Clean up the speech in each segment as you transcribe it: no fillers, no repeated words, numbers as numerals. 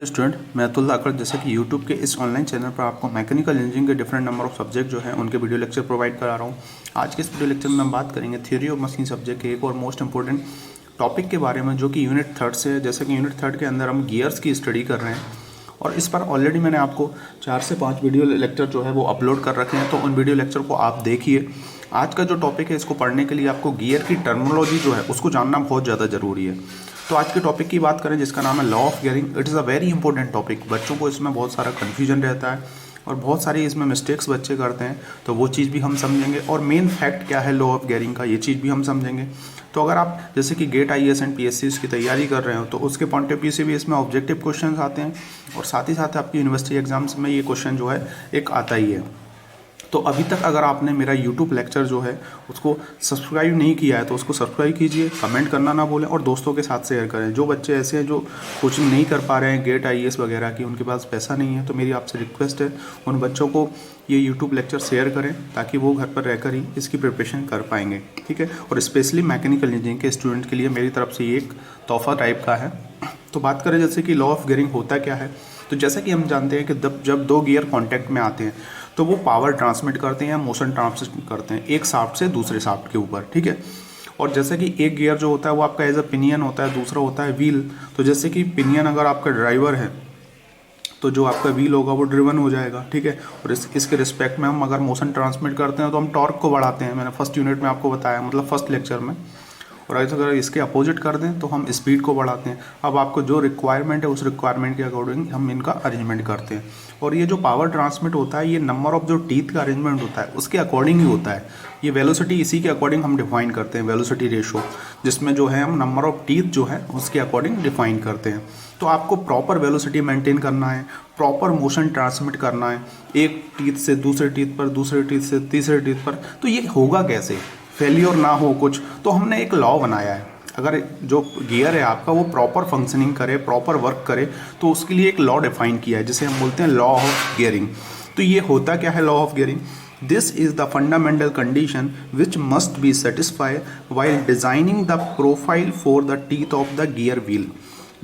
Student मैं अतुल धाकड़, जैसे कि यूट्यूब के इस ऑनलाइन चैनल पर आपको मैकेनिकल इंजीनियरिंग के डिफरेंट नंबर ऑफ सब्जेक्ट जो है उनके वीडियो लेक्चर प्रोवाइड करा रहा हूँ। आज के इस वीडियो लेक्चर में हम बात करेंगे थ्योरी ऑफ मशीन सब्जेक्ट के एक और मोस्ट इंपॉर्टेंट टॉपिक के बारे में, जो कि यूनिट 3 से है। जैसे कि यूनिट 3 के अंदर हम गियर्स की स्टडी कर रहे हैं और इस पर ऑलरेडी मैंने आपको 4 से 5 वीडियो लेक्चर जो है वो अपलोड कर रखे हैं, तो उन वीडियो लेक्चर को आप देखिए। आज का जो टॉपिक है, इसको पढ़ने के लिए आपको गियर की टर्मिनोलॉजी जो है उसको जानना बहुत ज़्यादा ज़रूरी है। तो आज के टॉपिक की बात करें जिसका नाम है law of gearing. It is a very important topic. बच्चों को इसमें बहुत सारा कन्फ्यूजन रहता है और बहुत सारी इसमें मिस्टेक्स बच्चे करते हैं, तो वो चीज़ भी हम समझेंगे। और मेन फैक्ट क्या है लॉ ऑफ गियरिंग का, ये चीज़ भी हम समझेंगे। तो अगर आप जैसे कि गेट IAS एंड PSC की तैयारी कर रहे हो तो उसके पॉइंट ऑफ व्यू से भी इसमें ऑब्जेक्टिव क्वेश्चन आते हैं और साथ ही साथ आपकी यूनिवर्सिटी एग्जाम्स में ये क्वेश्चन जो है एक आता ही है। तो अभी तक अगर आपने मेरा यूट्यूब लेक्चर जो है उसको सब्सक्राइब नहीं किया है तो उसको सब्सक्राइब कीजिए, कमेंट करना ना भूलें और दोस्तों के साथ शेयर करें। जो बच्चे ऐसे हैं जो कोचिंग नहीं कर पा रहे हैं गेट IAS वगैरह की, उनके पास पैसा नहीं है, तो मेरी आपसे रिक्वेस्ट है उन बच्चों को ये यूट्यूब लेक्चर शेयर करें ताकि वो घर पर रहकर ही इसकी प्रिपरेशन कर पाएंगे, ठीक है। और स्पेशली मैकेनिकल इंजीनियरिंग के स्टूडेंट के लिए मेरी तरफ से ये एक तोहफा टाइप का है। तो बात करें जैसे कि लॉ ऑफ गियरिंग होता क्या है, तो जैसा कि हम जानते हैं कि जब दो गियर कांटेक्ट में आते हैं तो वो पावर ट्रांसमिट करते हैं या मोशन ट्रांसमिट करते हैं एक शाफ्ट से दूसरे शाफ्ट के ऊपर, ठीक है। और जैसे कि एक गियर जो होता है वो आपका एज अ पिनियन होता है, दूसरा होता है व्हील। तो जैसे कि पिनियन अगर आपका ड्राइवर है तो जो आपका व्हील होगा वो ड्रिवन हो जाएगा, ठीक है। और इसके रिस्पेक्ट में हम अगर मोशन ट्रांसमिट करते हैं तो हम टॉर्क को बढ़ाते हैं। मैंने फर्स्ट यूनिट में आपको बताया, मतलब फर्स्ट लेक्चर में। और अगर इसके अपोजिट कर दें तो हम स्पीड को बढ़ाते हैं। अब आपको जो रिक्वायरमेंट है उस रिक्वायरमेंट के अकॉर्डिंग हम इनका अरेंजमेंट करते हैं। और ये जो पावर ट्रांसमिट होता है ये नंबर ऑफ जो टीथ का अरेंजमेंट होता है उसके अकॉर्डिंग ही होता है। ये वेलोसिटी इसी के अकॉर्डिंग हम डिफाइन करते हैं, वेलोसिटी रेशो, जिसमें जो है हम नंबर ऑफ टीथ जो है उसके अकॉर्डिंग डिफाइन करते हैं। तो आपको प्रॉपर वेलोसिटी मेंटेन करना है, प्रॉपर मोशन ट्रांसमिट करना है एक टीथ से दूसरे टीथ पर, दूसरे टीथ से तीसरे टीथ पर। तो ये होगा कैसे, फेलियर ना हो कुछ, तो हमने एक लॉ बनाया है। अगर जो गियर है आपका वो प्रॉपर फंक्शनिंग करे, प्रॉपर वर्क करे, तो उसके लिए एक लॉ डिफाइन किया है जिसे हम बोलते हैं लॉ ऑफ गियरिंग। तो ये होता क्या है law of gearing? This is the fundamental condition which must be satisfied while designing the profile for the teeth of the gear wheel.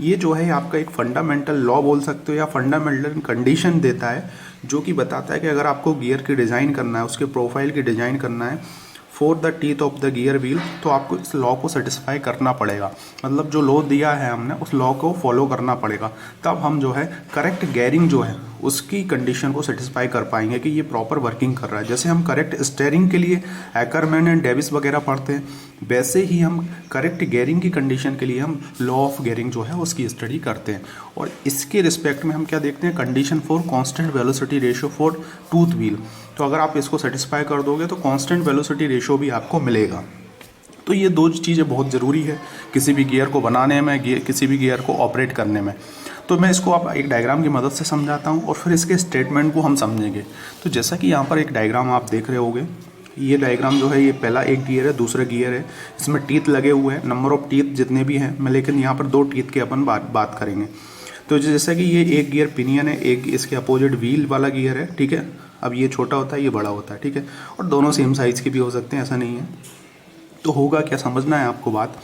ये जो है आपका एक फंडामेंटल लॉ बोल सकते हो या फंडामेंटल कंडीशन देता है, जो कि बताता है कि अगर आपको गियर की डिज़ाइन करना है, उसके प्रोफाइल की डिज़ाइन करना है for the teeth of the gear wheel, तो आपको इस लॉ को सेटिस्फाई करना पड़ेगा। मतलब जो लॉ दिया है हमने उस लॉ को फॉलो करना पड़ेगा, तब हम जो है करेक्ट गियरिंग जो है उसकी कंडीशन को सेटिस्फाई कर पाएंगे कि ये प्रॉपर वर्किंग कर रहा है। जैसे हम करेक्ट स्टीयरिंग के लिए एकरमैन एंड डेविस वगैरह पढ़ते हैं, वैसे ही हम करेक्ट गियरिंग की कंडीशन के लिए हम लॉ ऑफ गियरिंग जो है उसकी स्टडी करते हैं। और इसके रिस्पेक्ट में हम क्या देखते हैं, condition for constant velocity ratio for tooth wheel. तो अगर आप इसको सेटिस्फाई कर दोगे तो कांस्टेंट वेलोसिटी रेशियो भी आपको मिलेगा। तो ये दो चीज़ें बहुत ज़रूरी है किसी भी गियर को बनाने में, किसी भी गियर को ऑपरेट करने में। तो मैं इसको आप एक डायग्राम की मदद से समझाता हूँ और फिर इसके स्टेटमेंट को हम समझेंगे। तो जैसा कि यहाँ पर एक डायग्राम आप देख रहे होगे, ये डायग्राम जो है ये पहला एक गियर है, दूसरा गियर है, इसमें टीथ लगे हुए हैं, नंबर ऑफ टीथ जितने भी हैं, मैं लेकिन यहाँ पर 2 टीथ के अपन बात करेंगे। तो जैसा कि ये एक गियर पिनियन है, एक इसके अपोजिट व्हील वाला गियर है, ठीक है। अब ये छोटा होता है, ये बड़ा होता है, ठीक है। और दोनों सेम साइज़ के भी हो सकते हैं, ऐसा नहीं है। तो होगा क्या, समझना है आपको बात।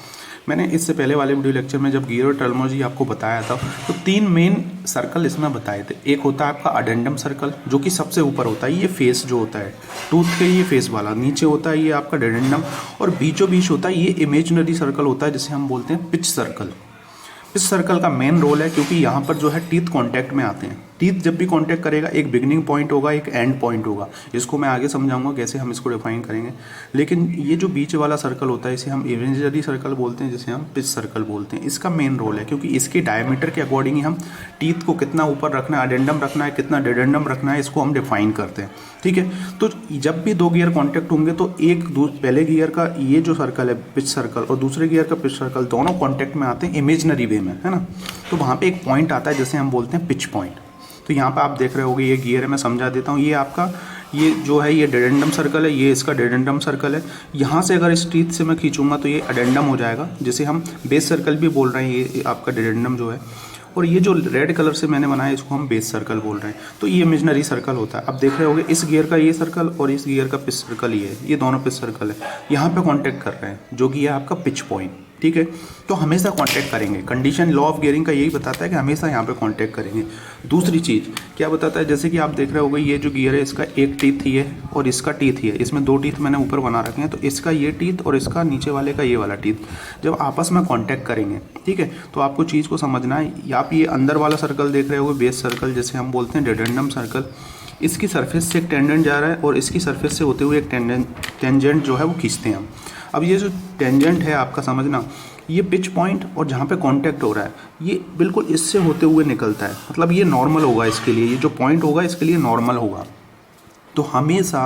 मैंने इससे पहले वाले वीडियो लेक्चर में जब गियर टर्मिनोलॉजी आपको बताया था तो 3 मेन सर्कल इसमें बताए थे। एक होता है आपका अडेंडम सर्कल, जो कि सबसे ऊपर होता है, ये फेस जो होता है टूथ के, ये फेस वाला। नीचे होता है ये आपका डेडेंडम, और बीचों बीच होता है ये इमेजिनरी सर्कल होता है जिसे हम बोलते हैं पिच सर्कल। इस सर्कल का मेन रोल है क्योंकि यहाँ पर जो है टीथ कांटेक्ट में आते हैं। टीथ जब भी कांटेक्ट करेगा एक बिगनिंग पॉइंट होगा, एक एंड पॉइंट होगा। इसको मैं आगे समझाऊंगा कैसे हम इसको डिफाइन करेंगे। लेकिन ये जो बीच वाला सर्कल होता है इसे हम इमेजिनरी सर्कल बोलते हैं, जिसे हम पिच सर्कल बोलते हैं। इसका मेन रोल है क्योंकि इसके डायमीटर के अकॉर्डिंग ही हम टीथ को कितना ऊपर रखना है, अडेंडम रखना है, कितना डेडेंडम रखना है, इसको हम डिफाइन करते हैं, ठीक है। तो जब भी 2 गियर कॉन्टेक्ट होंगे तो पहले गियर का ये जो सर्कल है पिच सर्कल और दूसरे गियर का पिच सर्कल दोनों कॉन्टेक्ट में आते हैं इमेजिनरी वे में, है ना। तो वहाँ पे एक पॉइंट आता है जिसे हम बोलते हैं पिच पॉइंट। तो यहाँ पे आप देख रहे होगे ये गियर है, मैं समझा देता हूँ। ये आपका ये जो है ये डेडेंडम सर्कल है, ये इसका डेडेंडम सर्कल है। यहाँ से अगर इस टीथ से मैं खींचूंगा तो ये अडेंडम हो जाएगा, जिसे हम बेस सर्कल भी बोल रहे हैं, ये आपका डेडेंडम जो है। और ये जो रेड कलर से मैंने बनाया इसको हम बेस सर्कल बोल रहे हैं। तो ये इमेजिनरी सर्कल होता है। अब देख रहे होगे इस गियर का ये सर्कल और इस गियर का पिच सर्कल ये दोनों पिच सर्कल है, यहाँ पे कांटेक्ट कर रहे हैं, जो कि है आपका पिच पॉइंट, ठीक है। तो हमेशा कांटेक्ट करेंगे, कंडीशन लॉ ऑफ गियरिंग का यही बताता है कि हमेशा यहाँ पे कांटेक्ट करेंगे। दूसरी चीज़ क्या बताता है, जैसे कि आप देख रहे होगे ये जो गियर है इसका एक टीथ ही है और इसका टीथ ही है, इसमें दो टीथ मैंने ऊपर बना रखे हैं, तो इसका ये टीथ और इसका नीचे वाले का ये वाला टीथ जब आपस में कांटेक्ट करेंगे, ठीक है, तो आपको चीज़ को समझना है। आप ये अंदर वाला सर्कल देख रहे होगे, बेस सर्कल जैसे हम बोलते हैं, डेडेंडम सर्कल, इसकी सरफेस से एक टेंजेंट जा रहा है और इसकी सरफेस से होते हुए एक टेंजेंट जो है वो खींचते हैं हम। अब ये जो टेंजेंट है आपका समझना, ये पिच पॉइंट और जहाँ पे कांटेक्ट हो रहा है ये बिल्कुल इससे होते हुए निकलता है, मतलब ये नॉर्मल होगा इसके लिए, ये जो पॉइंट होगा इसके लिए नॉर्मल होगा। तो हमेशा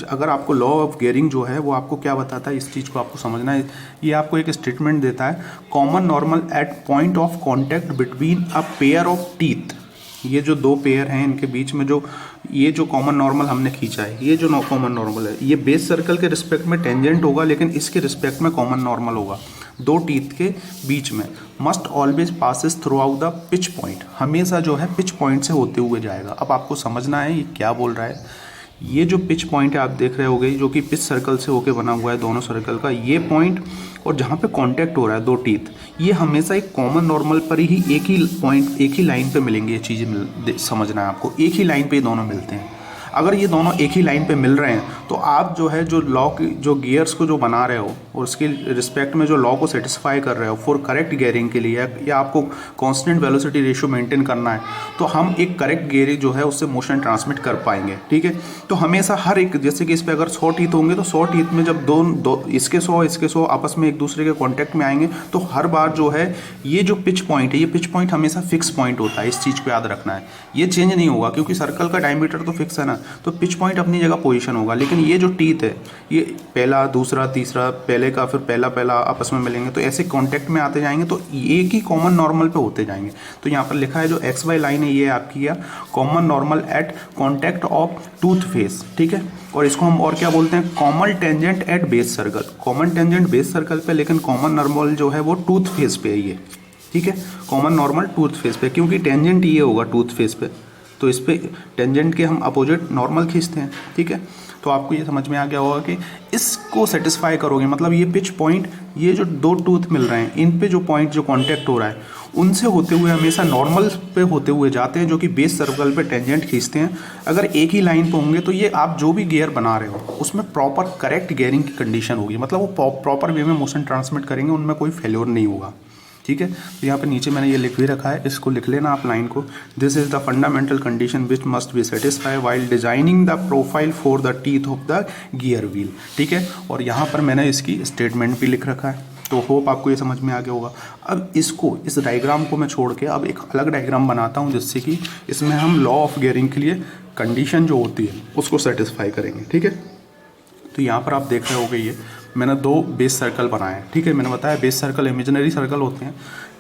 अगर आपको लॉ ऑफ गियरिंग जो है वो आपको क्या बताता है, इस चीज़ को आपको समझना है। ये आपको एक स्टेटमेंट देता है, common normal at point of contact between a pair of teeth. ये जो दो पेयर हैं इनके बीच में जो ये जो कॉमन नॉर्मल हमने खींचा है, ये जो कॉमन नॉर्मल है ये बेस सर्कल के रिस्पेक्ट में टेंजेंट होगा, लेकिन इसके रिस्पेक्ट में कॉमन नॉर्मल होगा दो टीथ के बीच में। Must always passes through out the pitch point, हमेशा जो है पिच पॉइंट से होते हुए जाएगा। अब आपको समझना है ये क्या बोल रहा है। ये जो पिच पॉइंट है आप देख रहे होगे जो कि पिच सर्कल से होके बना हुआ है दोनों सर्कल का, ये पॉइंट और जहाँ पे कांटेक्ट हो रहा है दो टीथ, ये हमेशा एक कॉमन नॉर्मल पर ही एक ही पॉइंट एक ही लाइन पे मिलेंगे। ये चीज़ें समझना है आपको, एक ही लाइन पे ये दोनों मिलते हैं। अगर ये दोनों एक ही लाइन पे मिल रहे हैं तो आप जो है जो लॉ जो गियर्स को जो बना रहे हो और उसके रिस्पेक्ट में जो लॉ को सेटिस्फाई कर रहे हो फॉर करेक्ट गियरिंग के लिए, या आपको कांस्टेंट वेलोसिटी रेशियो मेंटेन करना है, तो हम एक करेक्ट गियरिंग जो है उससे मोशन ट्रांसमिट कर पाएंगे, ठीक है। तो हमेशा हर एक, जैसे कि इस पर अगर 100 टीथ होंगे तो 100 टीथ में जब दो इसके 100 आपस में एक दूसरे के कॉन्टैक्ट में आएंगे तो हर बार जो है ये जो पिच पॉइंट है, ये पिच पॉइंट हमेशा फिक्स पॉइंट होता है। इस चीज़ को याद रखना है, ये चेंज नहीं होगा क्योंकि सर्कल का डायमीटर तो फिक्स है ना, तो पिच पॉइंट अपनी जगह पोजीशन होगा। लेकिन ये जो टीथ है ये पहला दूसरा तीसरा, पहले का फिर पहला पहला आपस में मिलेंगे, तो ऐसे कांटेक्ट में आते जाएंगे तो एक ही कॉमन नॉर्मल पे होते जाएंगे। तो यहाँ पर लिखा है जो एक्स वाई लाइन है ये आपकी क्या, common normal at contact of tooth face, ठीक है। और इसको हम और क्या बोलते हैं, common tangent at base circle. Common tangent base circle पे, लेकिन कॉमन नॉर्मल जो है वो टूथ फेस पे है ये, ठीक है। कॉमन नॉर्मल टूथ फेस पे, क्योंकि टेंजेंट ये होगा टूथ फेस पे, तो इस पे टेंजेंट के हम अपोजिट नॉर्मल खींचते हैं, ठीक है। तो आपको ये समझ में आ गया होगा कि इसको सेटिस्फाई करोगे, मतलब ये पिच पॉइंट, ये जो दो टूथ मिल रहे हैं इन पे जो पॉइंट जो कांटेक्ट हो रहा है उनसे होते हुए हमेशा नॉर्मल पे होते हुए जाते हैं, जो कि बेस सर्कल पे टेंजेंट खींचते हैं। अगर एक ही लाइन पे होंगे तो ये आप जो भी गियर बना रहे हो उसमें प्रॉपर करेक्ट गियरिंग की कंडीशन होगी, मतलब वो प्रॉपर वे में मोशन ट्रांसमिट करेंगे, उनमें कोई फेल्योर नहीं होगा, ठीक है। तो यहाँ पे नीचे मैंने ये लिख भी रखा है, इसको लिख लेना आप लाइन को। This is the fundamental condition which must be satisfy while designing the profile for the teeth of the gear wheel, ठीक है। और यहाँ पर मैंने इसकी स्टेटमेंट भी लिख रखा है, तो होप आपको ये समझ में आ गया होगा। अब इसको, इस डायग्राम को मैं छोड़ के अब एक अलग डायग्राम बनाता हूँ, जिससे कि इसमें हम लॉ ऑफ गियरिंग के लिए कंडीशन जो होती है उसको सेटिस्फाई करेंगे, ठीक है। तो यहाँ पर आप देख रहे होगे ये मैंने दो बेस सर्कल बनाए हैं, ठीक है। मैंने बताया बेस सर्कल इमेजिनरी सर्कल होते हैं,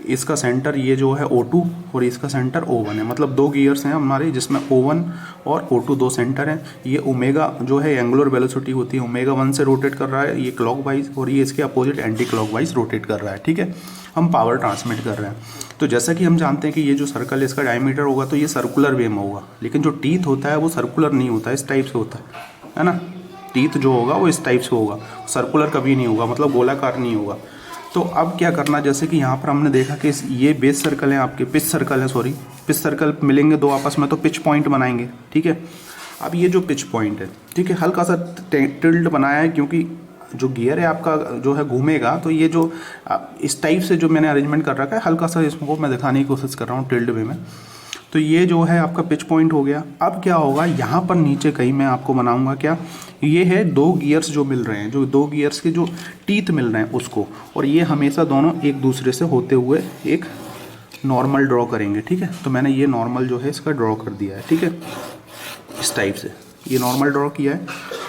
इसका सेंटर ये जो है O2 और इसका सेंटर O1 है, मतलब दो गियर्स हैं हमारे जिसमें O1 और O2 दो सेंटर हैं। ये ओमेगा जो है एंगुलर वेलोसिटी होती है, ओमेगा 1 से रोटेट कर रहा है ये क्लॉकवाइज, और ये इसके अपोजिट एंटी क्लॉकवाइज रोटेट कर रहा है, ठीक है। हम पावर ट्रांसमिट कर रहे हैं। तो जैसा कि हम जानते हैं कि ये जो सर्कल है इसका डायमीटर होगा तो ये सर्कुलर वे में होगा, लेकिन जो टीथ होता है वो सर्कुलर नहीं होता, इस टाइप से होता है ना। टीथ जो होगा वो इस टाइप से होगा, सर्कुलर कभी नहीं होगा, मतलब गोलाकार नहीं होगा। तो अब क्या करना, जैसे कि यहाँ पर हमने देखा कि ये बेस सर्कल है आपके, पिच सर्कल है, सॉरी पिच सर्कल मिलेंगे दो आपस में तो पिच पॉइंट बनाएंगे, ठीक है। अब ये जो पिच पॉइंट है, ठीक है, हल्का सा टिल्ट बनाया है क्योंकि जो गियर है आपका जो है घूमेगा, तो ये जो इस टाइप से जो मैंने अरेंजमेंट कर रखा है हल्का सा इसको मैं दिखाने की कोशिश कर रहा हूँ टिल्ट वे में। तो ये जो है आपका पिच पॉइंट हो गया। अब क्या होगा, यहाँ पर नीचे कहीं मैं आपको बनाऊंगा क्या, ये है दो गियर्स जो मिल रहे हैं, जो दो गियर्स के जो टीथ मिल रहे हैं उसको, और ये हमेशा दोनों एक दूसरे से होते हुए एक नॉर्मल ड्रॉ करेंगे, ठीक है। तो मैंने ये नॉर्मल जो है इसका ड्रॉ कर दिया है, ठीक है, इस टाइप से ये नॉर्मल ड्रॉ किया है।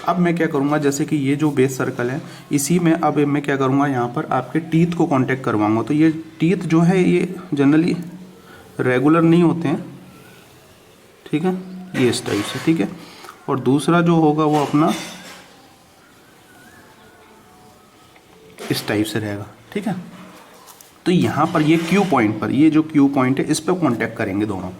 अब मैं क्या करूँगा, जैसे कि ये जो बेस सर्कल है इसी में अब मैं क्या करूँगा, यहाँ पर आपके टीथ को कॉन्टेक्ट करवाऊँगा। तो ये टीथ जो है ये जनरली रेगुलर नहीं होते हैं, ठीक है, ये इस टाइप से, ठीक है। और दूसरा जो होगा वो अपना इस टाइप से रहेगा, ठीक है। तो यहाँ पर ये क्यू पॉइंट पर, ये जो क्यू पॉइंट है इस पर कांटेक्ट करेंगे दोनों,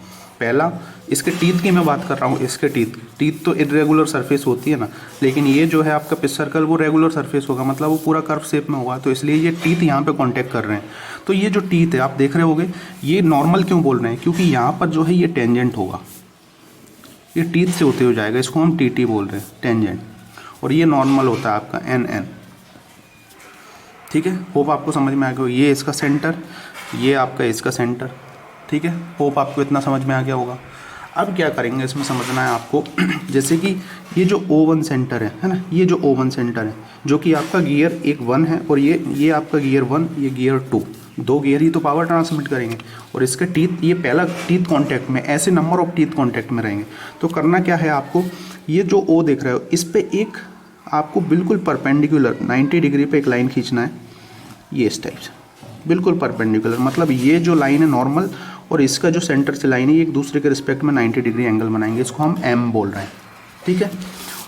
पहला इसके टीथ की मैं बात कर रहा हूँ, इसके टीथ तो इरेगुलर सरफेस होती है ना, लेकिन ये जो है आपका पिच सर्कल वो रेगुलर सरफेस होगा, मतलब वो पूरा कर्व शेप में होगा, तो इसलिए ये टीथ यहाँ पे कांटेक्ट कर रहे हैं। तो ये जो टीथ है आप देख रहे होगे, ये नॉर्मल क्यों बोल रहे हैं, क्योंकि यहाँ पर जो है ये टेंजेंट होगा, ये टीथ से होते हुए जाएगा, इसको हम टी बोल रहे हैं, टेंजेंट, और ये नॉर्मल होता है आपका एन। ठीक है, होप आपको समझ में आ गया। ये इसका सेंटर, ये आपका इसका सेंटर। ठीक है, होप आपको इतना समझ में आ गया होगा। अब क्या करेंगे, इसमें समझना है आपको जैसे कि ये जो O1 सेंटर है ना, ये जो O1 सेंटर है जो कि आपका गियर एक 1 है, और ये आपका गियर 1, ये गियर 2, दो गियर ही तो पावर ट्रांसमिट करेंगे, और इसका टीथ, ये पहला टीथ कांटेक्ट में, ऐसे नंबर ऑफ टीथ कांटेक्ट में रहेंगे। तो करना क्या है आपको, ये जो O देख रहे हो इस पर एक आपको बिल्कुल परपेंडिकुलर 90 डिग्री पे एक लाइन खींचना है, ये इस टाइप से बिल्कुल परपेंडिकुलर, मतलब ये जो लाइन है नॉर्मल और इसका जो सेंटर से लाइन है, ये एक दूसरे के रिस्पेक्ट में 90 डिग्री एंगल बनाएंगे, इसको हम M बोल रहे हैं। ठीक है,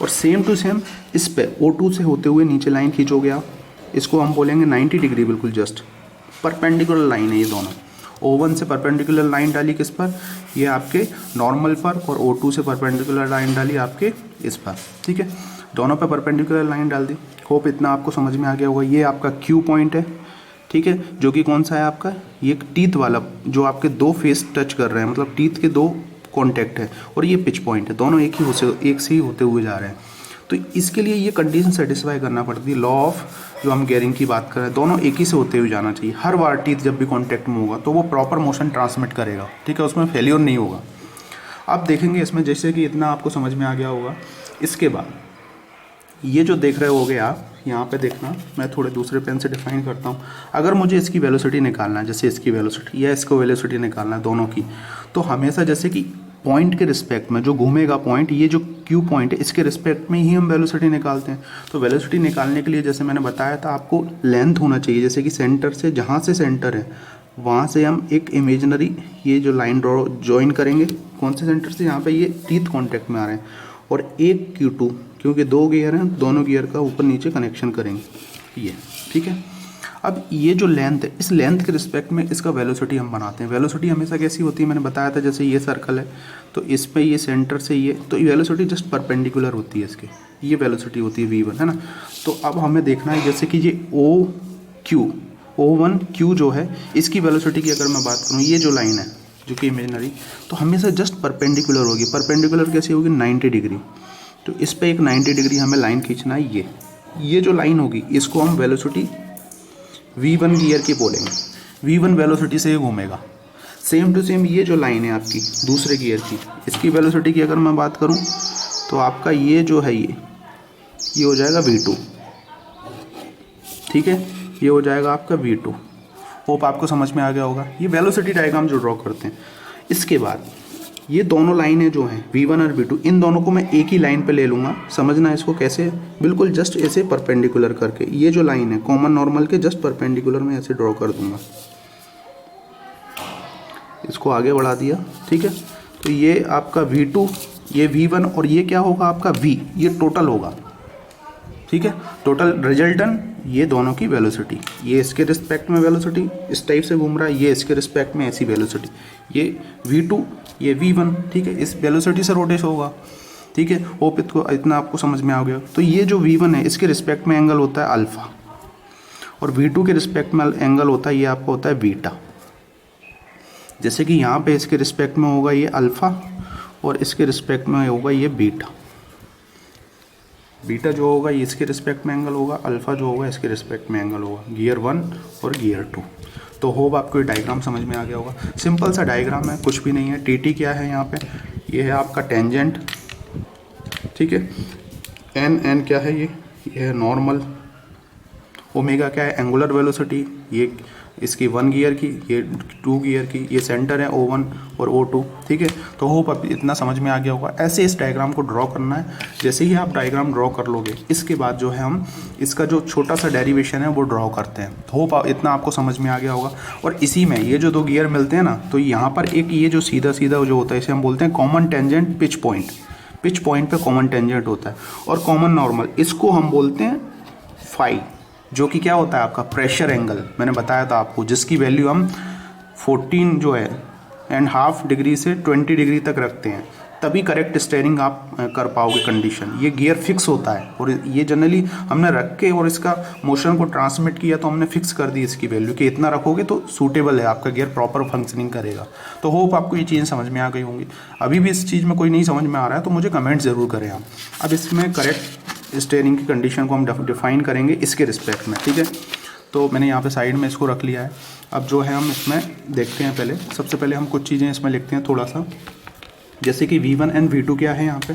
और सेम टू सेम इस पे O2 से होते हुए नीचे लाइन खींचोगे आप, इसको हम बोलेंगे 90 डिग्री, बिल्कुल जस्ट परपेंडिकुलर लाइन है ये दोनों। O1 से परपेंडिकुलर लाइन डाली किस पर, ये आपके नॉर्मल पर, और O2 से परपेंडिकुलर लाइन डाली आपके इस पर। ठीक है, दोनों पे परपेंडिकुलर लाइन डाल दी। होप इतना आपको समझ में आ गया होगा। ये आपका Q पॉइंट है, ठीक है, जो कि कौन सा है आपका, ये टीथ वाला, जो आपके दो फेस टच कर रहे हैं, मतलब टीथ के दो कॉन्टैक्ट है, और ये पिच पॉइंट है, दोनों एक से ही होते हुए जा रहे हैं। तो इसके लिए ये कंडीशन सेटिस्फाई करना पड़ती है। लॉ ऑफ जो हम गेयरिंग की बात कर रहे हैं, दोनों एक ही से होते हुए जाना चाहिए। हर बार टीथ जब भी कॉन्टैक्ट में होगा तो वो प्रॉपर मोशन ट्रांसमिट करेगा। ठीक है, उसमें फेलियर नहीं होगा। आप देखेंगे इसमें, जैसे कि इतना आपको समझ में आ गया होगा। इसके बाद ये जो देख रहे होगे आप, यहाँ पे देखना, मैं थोड़े दूसरे पेन से डिफाइन करता हूँ। अगर मुझे इसकी वेलोसिटी निकालना है, जैसे इसकी वेलोसिटी या इसको वेलोसिटी निकालना है दोनों की, तो हमेशा जैसे कि पॉइंट के रिस्पेक्ट में जो घूमेगा पॉइंट, ये जो Q पॉइंट है, इसके रिस्पेक्ट में ही हम वेलोसिटी निकालते हैं। तो वेलोसिटी निकालने के लिए जैसे मैंने बताया था आपको, लेंथ होना चाहिए, जैसे कि सेंटर से, जहाँ से सेंटर है वहाँ से हम एक इमेजिनरी ये जो लाइन ड्रॉ ज्वाइन करेंगे, कौन से सेंटर से, यहाँ पे ये टीथ कॉन्टैक्ट में आ रहे हैं, और एक Q2, क्योंकि दो गियर हैं, दोनों गियर का ऊपर नीचे कनेक्शन करेंगे ये। ठीक है, अब ये जो लेंथ है, इस लेंथ के रिस्पेक्ट में इसका वेलोसिटी हम बनाते हैं। वेलोसिटी हमेशा कैसी होती है, मैंने बताया था, जैसे ये सर्कल है तो इस पे ये सेंटर से ये, तो वेलोसिटी जस्ट परपेंडिकुलर होती है इसके, ये वेलोसिटी होती है V1, है ना। तो अब हमें देखना है, जैसे कि ये O1Q जो है, इसकी वेलोसिटी की अगर मैं बात करूँ, ये जो लाइन है जो कि इमेजिनरी, तो हमेशा जस्ट परपेंडिकुलर होगी। परपेंडिकुलर कैसे होगी, 90 डिग्री। तो इस पे एक 90 डिग्री हमें लाइन खींचना है। ये जो लाइन होगी, इसको हम वेलोसिटी V1 गियर की बोलेंगे। V1 वेलोसिटी से ये घूमेगा। सेम टू सेम ये जो लाइन है आपकी दूसरे गियर की, इसकी वेलोसिटी की अगर मैं बात करूं, तो आपका ये जो है ये हो जाएगा V2। ठीक है, ये हो जाएगा आपका V2। होप आपको समझ में आ गया होगा। ये वेलोसिटी डायग्राम जो ड्रॉ करते हैं। इसके बाद ये दोनों लाइनें जो हैं V1 और V2, इन दोनों को मैं एक ही लाइन पे ले लूँगा। समझना इसको कैसे, बिल्कुल जस्ट ऐसे परपेंडिकुलर करके, ये जो लाइन है कॉमन नॉर्मल के जस्ट परपेंडिकुलर में ऐसे ड्रॉ कर दूंगा। इसको आगे बढ़ा दिया। ठीक है, तो ये आपका V2, ये V1, और ये क्या होगा आपका V, ये टोटल होगा। ठीक है, टोटल रिजल्टेंट, ये दोनों की वेलोसिटी, ये इसके रिस्पेक्ट में वेलोसिटी इस टाइप से घूम रहा है, ये इसके रिस्पेक्ट में ऐसी वेलोसिटी, ये V2, ये V1। ठीक है, इस वेलोसिटी से रोटेट होगा। ठीक है, होप इतना आपको समझ में आ गया। तो ये जो V1 है, इसके रिस्पेक्ट में एंगल होता है अल्फ़ा, और V2 के रिस्पेक्ट में एंगल होता है, ये आपका होता है बीटा। जैसे कि यहाँ पे इसके रिस्पेक्ट में होगा ये अल्फ़ा, और इसके रिस्पेक्ट में होगा ये बीटा। बीटा जो होगा ये इसके रिस्पेक्ट में एंगल होगा, अल्फ़ा जो होगा इसके रिस्पेक्ट में एंगल होगा, गियर 1 और गियर 2। तो होप आपको ये डायग्राम समझ में आ गया होगा। सिंपल सा डायग्राम है, कुछ भी नहीं है। टी क्या है यहाँ पे, ये है आपका टेंजेंट। ठीक है, एन क्या है, ये है नॉर्मल। ओमेगा क्या है, एंगुलर वेलोसिटी, ये इसकी 1 गियर की, ये 2 गियर की, ये सेंटर है O1 और O2। ठीक है, तो होप अब इतना समझ में आ गया होगा। ऐसे इस डायग्राम को ड्रॉ करना है। जैसे ही आप डायग्राम ड्रॉ कर लोगे, इसके बाद जो है हम इसका जो छोटा सा डेरिवेशन है वो ड्रॉ करते हैं। होप इतना आपको समझ में आ गया होगा। और इसी में ये जो दो गियर मिलते हैं ना, तो यहाँ पर एक ये जो सीधा सीधा जो होता है, इसे हम बोलते हैं common tangent pitch point. Pitch point पे कॉमन टेंजेंट होता है, और कॉमन नॉर्मल, इसको हम बोलते हैं फाई, जो कि क्या होता है आपका प्रेशर एंगल। मैंने बताया था आपको, जिसकी वैल्यू हम 14 जो है एंड हाफ डिग्री से 20 डिग्री तक रखते हैं, तभी करेक्ट स्टेयरिंग आप कर पाओगे कंडीशन। ये गियर फिक्स होता है और ये जनरली हमने रख के और इसका मोशन को ट्रांसमिट किया तो हमने फिक्स कर दी इसकी वैल्यू कि इतना रखोगे तो सूटेबल है, आपका गियर प्रॉपर फंक्शनिंग करेगा। तो होप आपको ये चीज़ें समझ में आ गई होंगी। अभी भी इस चीज़ में कोई नहीं समझ में आ रहा है तो मुझे कमेंट ज़रूर करें आप। अब इसमें करेक्ट स्टेयरिंग की कंडीशन को हम डिफाइन करेंगे इसके रिस्पेक्ट में, ठीक है। तो मैंने यहाँ पे साइड में इसको रख लिया है। अब जो है हम इसमें देखते हैं, पहले सबसे पहले हम कुछ चीज़ें इसमें लिखते हैं थोड़ा सा, जैसे कि V1 एंड V2 क्या है यहाँ पे।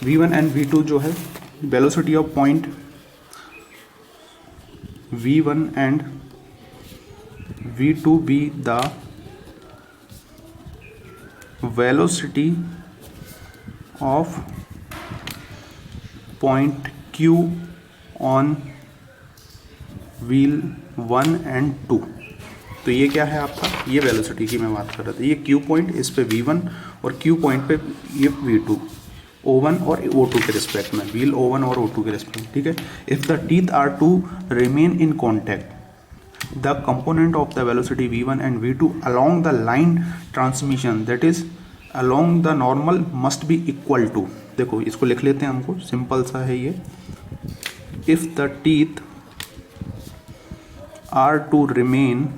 V1 एंड V2 जो है velocity of point V1 and V2 be the velocity of point Q on wheel 1 and 2। तो ये क्या है आपका, ये वेलोसिटी की मैं बात कर रहा था। ये Q पॉइंट, इस पे V1 और Q पॉइंट पे ये V2, O1 और O2 के रिस्पेक्ट में, व्हील O1 और O2 के रिस्पेक्ट में, ठीक है। If the teeth are to remain in contact the component of the velocity V1 and V2 along the line transmission that is along the normal must be equal to। देखो इसको लिख लेते हैं, हमको सिंपल सा है ये। If the teeth are to remain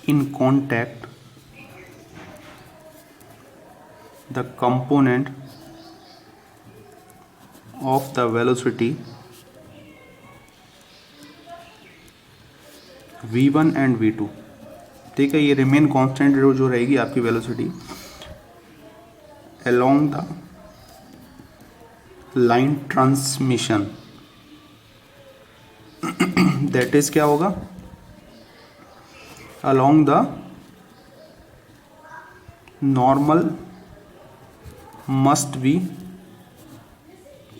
in contact the component of the velocity V1 and V2, ठीक है। ये रिमेन कांस्टेंट जो रहेगी आपकी velocity along the line transmission, that is क्या होगा, along the normal must be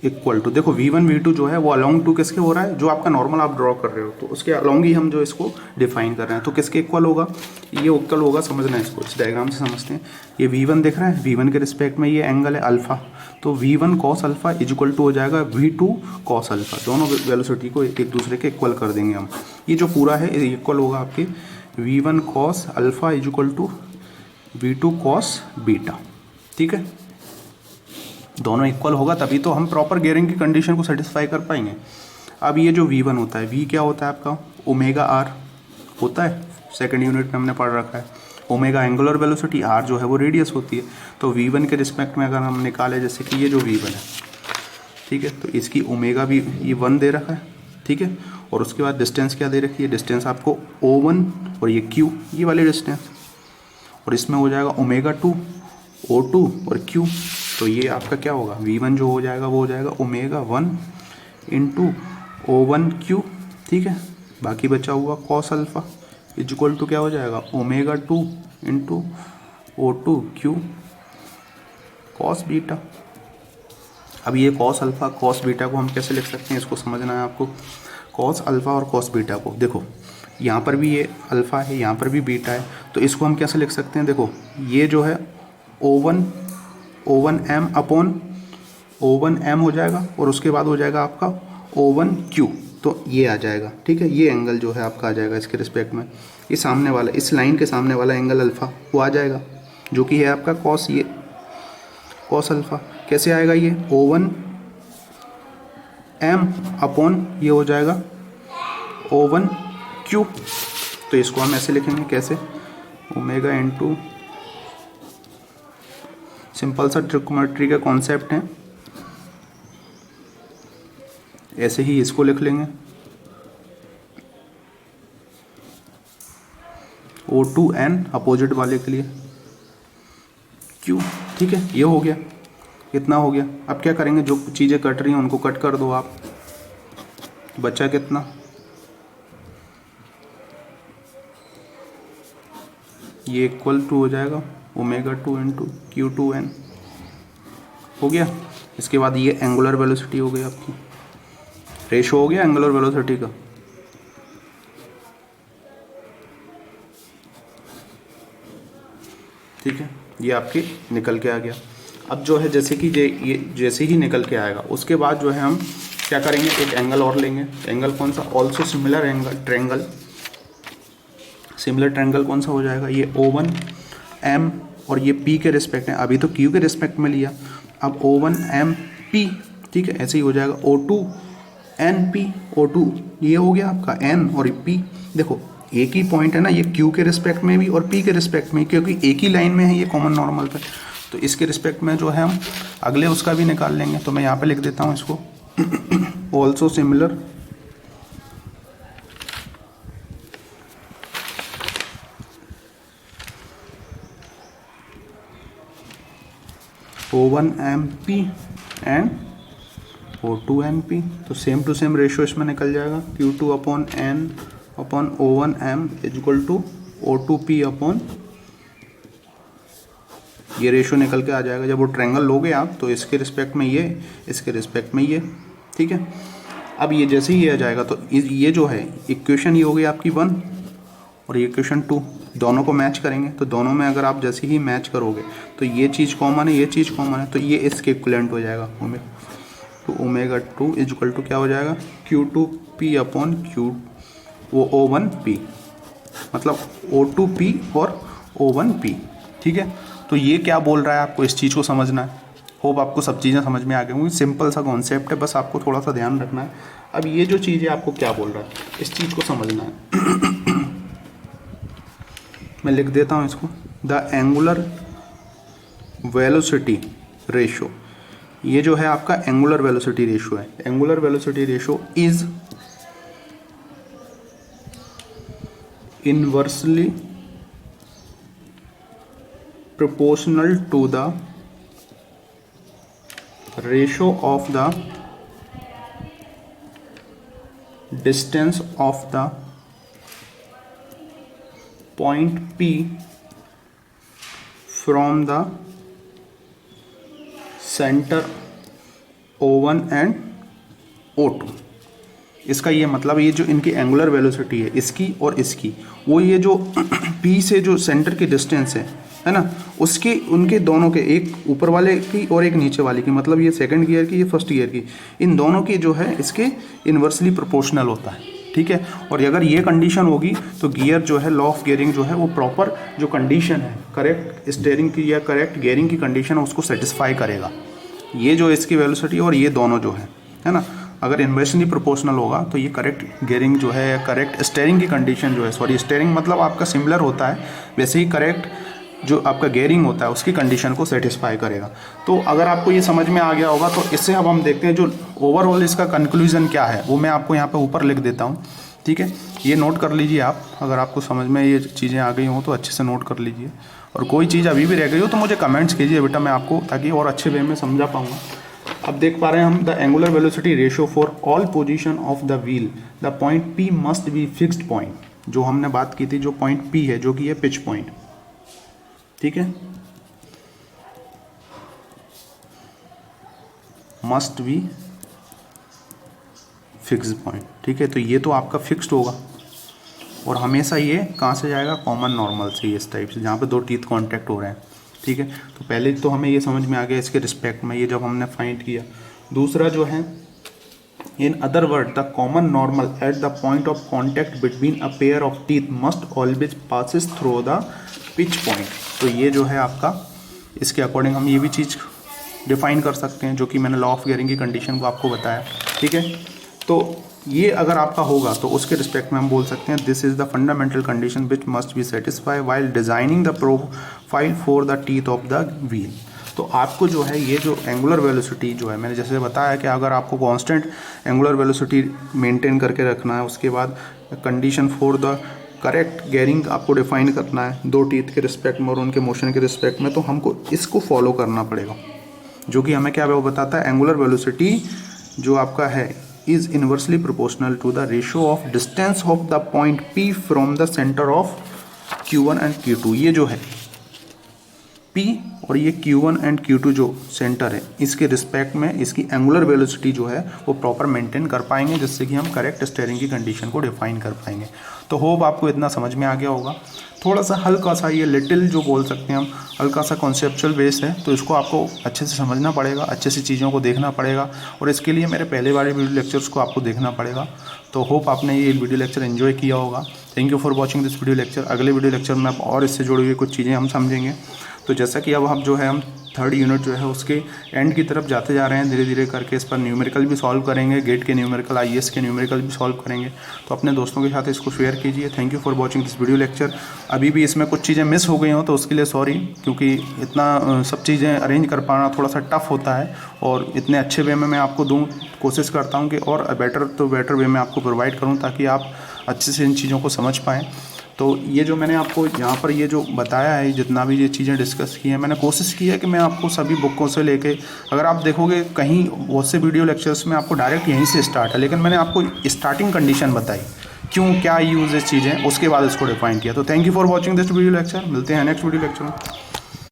equal to. देखो V1 V2 जो है वो अलॉन्ग टू किसके हो रहा है, जो आपका नॉर्मल आप ड्रॉ कर रहे हो तो उसके अलॉन्ग ही हम जो इसको डिफाइन कर रहे हैं। तो किसके इक्वल होगा, ये इक्वल होगा, समझना है इसको, इस डायग्राम से समझते हैं। ये V1 दिख रहा है, V1 के रिस्पेक्ट में ये एंगल है अल्फा, तो V1 cos alpha is equal to हो जाएगा V2 cos अल्फा। दोनों वेलोसिटी को एक दूसरे के इक्वल कर देंगे हम। ये जो पूरा है इक्वल होगा आपके V1 cos alpha is equal to V2 cos beta, ठीक है। दोनों इक्वल होगा तभी तो हम प्रॉपर गियरिंग की कंडीशन को सेटिस्फाई कर पाएंगे। अब ये जो V1 होता है, V क्या होता है आपका, ओमेगा R होता है, सेकंड यूनिट में हमने पढ़ रखा है। ओमेगा एंगुलर वेलोसिटी, R जो है वो रेडियस होती है। तो V1 के रिस्पेक्ट में अगर हम निकाले, जैसे कि ये जो V1 है, ठीक है, तो इसकी ओमेगा भी ये 1 दे रखा है, ठीक है। और उसके बाद डिस्टेंस क्या दे रखी है, डिस्टेंस आपको O1 और ये Q, ये वाली डिस्टेंस, और इसमें हो जाएगा ओमेगा 2 O2 और Q। तो ये आपका क्या होगा, V1 जो हो जाएगा वो हो जाएगा ओमेगा 1 इंटू O1Q, ठीक है। बाकी बचा हुआ cos alpha is equal to क्या हो जाएगा, omega 2 into O2Q cos beta. अब ये cos अल्फा cos बीटा को हम कैसे लिख सकते हैं, इसको समझना है आपको। cos अल्फा और cos बीटा को देखो, यहाँ पर भी ये अल्फ़ा है, यहाँ पर भी बीटा है, तो इसको हम कैसे लिख सकते हैं। देखो ये जो है O1M अपॉन O1M हो जाएगा और उसके बाद हो जाएगा आपका O1Q, तो ये आ जाएगा, ठीक है। ये एंगल जो है आपका आ जाएगा इसके रिस्पेक्ट में, ये सामने वाला, इस लाइन के सामने वाला एंगल अल्फ़ा वो आ जाएगा, जो कि है आपका cos, ये cos अल्फ़ा। कैसे आएगा ये, O1M अपॉन ये हो जाएगा O1Q। तो इसको हम ऐसे लिखेंगे, कैसे, ओमेगा इंटू, सिंपल सा ट्रिग्नोमेट्री का कॉन्सेप्ट है, ऐसे ही इसको लिख लेंगे O2N अपोजिट वाले के लिए Q, ठीक है। ये हो गया, इतना हो गया। अब क्या करेंगे, जो चीज़ें कट रही हैं उनको कट कर दो आप, बचा कितना, ये इक्वल टू हो जाएगा ओमेगा 2 इंटू Q2N, हो गया। इसके बाद ये एंगुलर वेलोसिटी हो गई आपकी, रेशो हो गया एंगुलर वेलोसिटी का। ठीक है, ये आपके निकल के आ गया। अब जो है जैसे कि ये जैसे ही निकल के आएगा उसके बाद जो है हम क्या करेंगे, एक एंगल और लेंगे। एंगल कौन सा, also similar angle, triangle similar triangle कौन सा हो जाएगा, ये O1 M और ये P के रिस्पेक्ट में, अभी तो Q के रिस्पेक्ट में लिया, अब O1 M P, ठीक है, ऐसे ही हो जाएगा O2 N P, O2 ये हो गया आपका N और P। देखो एक ही पॉइंट है ना, ये Q के रिस्पेक्ट में भी और P के रिस्पेक्ट में, क्योंकि एक ही लाइन में है ये कॉमन नॉर्मल पे, तो इसके रिस्पेक्ट में जो है हम अगले उसका भी निकाल लेंगे। तो मैं यहाँ पे लिख देता हूँ इसको also similar O1 MP and O2 NP, तो सेम टू सेम रेशियो इसमें निकल जाएगा, Q2 upon N upon O1 M is equal to O2P upon, ये रेशियो निकल के आ जाएगा। जब वो ट्रायंगल लोगे आप तो इसके रिस्पेक्ट में ये, इसके रिस्पेक्ट में ये, ठीक है। अब ये जैसे ही ये आ जाएगा तो ये जो है इक्वेशन ये हो गई आपकी 1 और ये इक्वेशन 2, दोनों को मैच करेंगे। तो दोनों में अगर आप जैसे ही मैच करोगे तो ये चीज़ कॉमन है, ये चीज़ कॉमन है, तो ये इसके इक्विवेलेंट हो जाएगा। तो ओमेगा 2 इज इक्वल टू क्या हो जाएगा, Q2P अपॉन Q वो O1P, मतलब O2P और O1P, ठीक है। तो ये क्या बोल रहा है आपको इस चीज़ को समझना है। होप आपको सब चीज़ें समझ में आ गई होंगी, सिंपल सा कॉन्सेप्ट है, बस आपको थोड़ा सा ध्यान रखना है। अब ये जो चीज़ है आपको क्या बोल रहा है इस चीज़ को समझना है। मैं लिख देता हूँ इसको, द एंगुलर वेलोसिटी रेशो, ये जो है आपका एंगुलर वेलोसिटी रेशो है। Angular velocity ratio is inversely proportional to the ratio of the distance of the point P from the center O1 and O2। इसका ये मतलब ये जो इनकी एंगुलर वेलोसिटी है इसकी और इसकी, वो ये जो P से जो सेंटर की डिस्टेंस है ना, उसके उनके दोनों के, एक ऊपर वाले की और एक नीचे वाले की, मतलब ये सेकंड गियर की, ये फर्स्ट गियर की, इन दोनों की जो है इसके इन्वर्सली प्रोपोर्शनल होता है, ठीक है। और अगर ये कंडीशन होगी तो गियर जो है, लॉ ऑफ गियरिंग जो है वो प्रॉपर जो कंडीशन है करेक्ट स्टीयरिंग की या करेक्ट गियरिंग की कंडीशन है उसको सेटिस्फाई करेगा। ये जो इसकी वेलोसिटी और ये दोनों जो है ना, अगर इन्वर्सली प्रोपोर्शनल होगा तो ये करेक्ट गियरिंग जो है, करेक्ट स्टीयरिंग की कंडीशन जो है, सॉरी स्टीयरिंग मतलब आपका सिमिलर होता है, वैसे ही करेक्ट जो आपका गियरिंग होता है उसकी कंडीशन को सेटिस्फाई करेगा। तो अगर आपको ये समझ में आ गया होगा तो इससे अब हम देखते हैं जो ओवरऑल इसका कंक्लूजन क्या है, वो मैं आपको यहाँ पे ऊपर लिख देता हूँ, ठीक है। ये नोट कर लीजिए आप, अगर आपको समझ में ये चीज़ें आ गई हों तो अच्छे से नोट कर लीजिए, और कोई चीज़ अभी भी रह गई हो तो मुझे कमेंट्स कीजिए बेटा, मैं आपको ताकि और अच्छे वे में समझा पाऊँगा। अब देख पा रहे हैं हम, the angular velocity ratio for all position of the wheel, the point P must be fixed point, जो हमने बात की थी, जो पॉइंट P है जो कि है पिच पॉइंट, ठीक है, मस्ट बी फिक्स्ड पॉइंट, ठीक है। तो ये तो आपका फिक्स्ड होगा और हमेशा ये कहाँ से जाएगा, कॉमन नॉर्मल से, इस टाइप से, जहाँ पे दो टीथ कांटेक्ट हो रहे हैं, ठीक है। तो पहले तो हमें ये समझ में आ गया इसके रिस्पेक्ट में, ये जब हमने फाइंड किया। दूसरा जो है, in other word the common normal at the point of contact between a pair of teeth must always passes through the pitch point. तो ये जो है आपका, इसके अकॉर्डिंग हम ये भी चीज़ डिफाइन कर सकते हैं, जो कि मैंने लॉ ऑफ गियरिंग की कंडीशन को आपको बताया, ठीक है। तो ये अगर आपका होगा तो उसके रिस्पेक्ट में हम बोल सकते हैं, this is the fundamental condition which must be satisfy while designing the profile for the teeth of the wheel. तो आपको जो है ये जो एंगुलर वेलोसिटी जो है, मैंने जैसे बताया कि अगर आपको कांस्टेंट एंगुलर वेलोसिटी मेंटेन करके रखना है, उसके बाद condition for the correct gearing आपको डिफाइन करना है दो टीथ के रिस्पेक्ट में और उनके मोशन के रिस्पेक्ट में, तो हमको इसको फॉलो करना पड़ेगा, जो कि हमें क्या वो बताता है, एंगुलर वेलोसिटी जो आपका है is inversely proportional to the ratio of distance of the point P from the centre of Q1 and Q2। ये जो है P और ये Q1 एंड Q2 जो सेंटर है इसके रिस्पेक्ट में इसकी एंगुलर वेलोसिटी जो है वो प्रॉपर मेंटेन कर पाएंगे, जिससे कि हम करेक्ट स्टीयरिंग की कंडीशन को डिफाइन कर पाएंगे। तो होप आपको इतना समझ में आ गया होगा। थोड़ा सा हल्का सा ये लिटिल जो बोल सकते हैं हम, हल्का सा कॉन्सेप्चुअल बेस है, तो इसको आपको अच्छे से समझना पड़ेगा, अच्छे से चीज़ों को देखना पड़ेगा, और इसके लिए मेरे पहले वाले वीडियो लेक्चर्स को आपको देखना पड़ेगा। तो होप आपने ये वीडियो लेक्चर एंजॉय किया होगा। Thank you for watching this video lecture. अगले वीडियो लेक्चर में आप और इससे जुड़ी हुई कुछ चीज़ें हम समझेंगे। तो जैसा कि अब हम जो है हम थर्ड यूनिट जो है उसके एंड की तरफ जाते जा रहे हैं धीरे धीरे करके। इस पर न्यूमेरिकल भी सॉल्व करेंगे, गेट के न्यूमेरिकल, आईएएस के न्यूमेरिकल भी सॉल्व करेंगे। तो अपने दोस्तों के साथ इसको शेयर कीजिए। Thank you for watching this video lecture. अभी भी इसमें कुछ चीज़ें मिस हो गई हो तो उसके लिए सॉरी, क्योंकि इतना सब चीज़ें अरेंज कर पाना थोड़ा सा टफ होता है, और इतने अच्छे वे में मैं आपको दूँ, कोशिश करता हूँ कि और बेटर वे में आपको प्रोवाइड करूँ ताकि आप अच्छे से इन चीज़ों को समझ पाएँ। तो ये जो मैंने आपको यहाँ पर ये जो बताया है, जितना भी ये चीज़ें डिस्कस की हैं, मैंने कोशिश की है कि मैं आपको सभी बुकों से लेके, अगर आप देखोगे कहीं बहुत से वीडियो लेक्चर्स में आपको डायरेक्ट यहीं से स्टार्ट है, लेकिन मैंने आपको स्टार्टिंग कंडीशन बताई, क्यों क्या यूज है चीज़ें, उसके बाद इसको डिफाइन किया। तो thank you for watching this video lecture. मिलते हैं नेक्स्ट वीडियो लेक्चर में।